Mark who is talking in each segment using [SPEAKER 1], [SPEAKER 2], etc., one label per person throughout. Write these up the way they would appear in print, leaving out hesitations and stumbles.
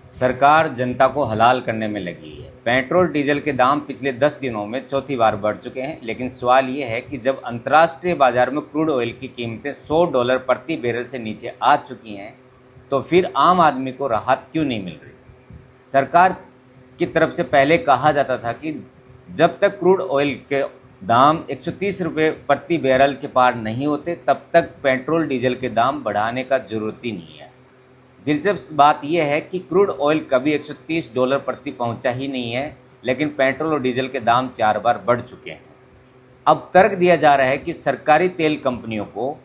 [SPEAKER 1] सरकार जनता को हलाल करने में लगी है। पेट्रोल डीजल के दाम पिछले 10 दिनों में चौथी बार बढ़ चुके हैं, लेकिन सवाल ये है कि जब अंतर्राष्ट्रीय बाजार में क्रूड ऑयल की कीमतें $100 प्रति बैरल से नीचे आ चुकी हैं, तो फिर आम आदमी को राहत क्यों नहीं मिल रही। सरकार की तरफ से पहले कहा जाता था कि जब तक क्रूड ऑयल के दाम 130 रुपये प्रति बैरल के पार नहीं होते, तब तक पेट्रोल डीजल के दाम बढ़ाने का जरूरत ही नहीं है। दिलचस्प बात यह है कि क्रूड ऑयल कभी $130 प्रति पहुंचा ही नहीं है, लेकिन पेट्रोल और डीजल के दाम 4 बार बढ़ चुके हैं। अब तर्क दिया जा रहा है कि सरकारी तेल कंपनियों को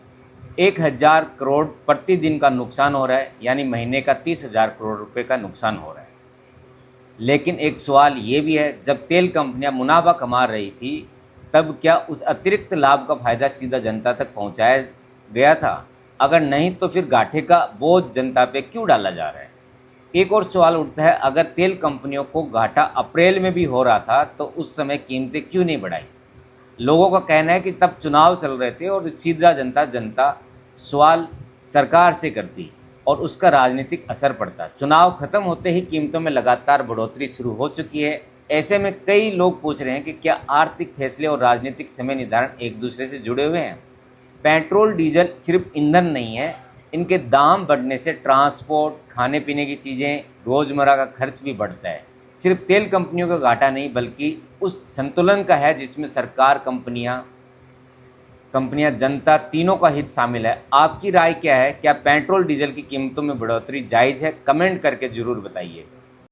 [SPEAKER 1] 1000 करोड़ प्रतिदिन का नुकसान हो रहा है, यानी महीने का 30,000 करोड़ रुपए का नुकसान हो रहा है। लेकिन एक सवाल ये भी है, जब तेल कंपनियां मुनाफा कमा रही थी, तब क्या उस अतिरिक्त लाभ का फायदा सीधा जनता तक पहुंचाया गया था? अगर नहीं, तो फिर घाटे का बोझ जनता पे क्यों डाला जा रहा है? एक और सवाल उठता है, अगर तेल कंपनियों को घाटा अप्रैल में भी हो रहा था, तो उस समय कीमतें क्यों नहीं बढ़ाई? लोगों का कहना है कि तब चुनाव चल रहे थे और सीधा जनता सवाल सरकार से करती और उसका राजनीतिक असर पड़ता। चुनाव खत्म होते ही कीमतों में लगातार बढ़ोतरी शुरू हो चुकी है। ऐसे में कई लोग पूछ रहे हैं कि क्या आर्थिक फैसले और राजनीतिक समय निर्धारण एक दूसरे से जुड़े हुए हैं? पेट्रोल डीजल सिर्फ ईंधन नहीं है, इनके दाम बढ़ने से ट्रांसपोर्ट, खाने पीने की चीज़ें, रोज़मर्रा का खर्च भी बढ़ता है। सिर्फ तेल कंपनियों का घाटा नहीं, बल्कि उस संतुलन का है जिसमें सरकार, कंपनियां, जनता, तीनों का हित शामिल है। आपकी राय क्या है? क्या पेट्रोल डीजल की कीमतों में बढ़ोतरी जायज़ है? कमेंट करके ज़रूर बताइए।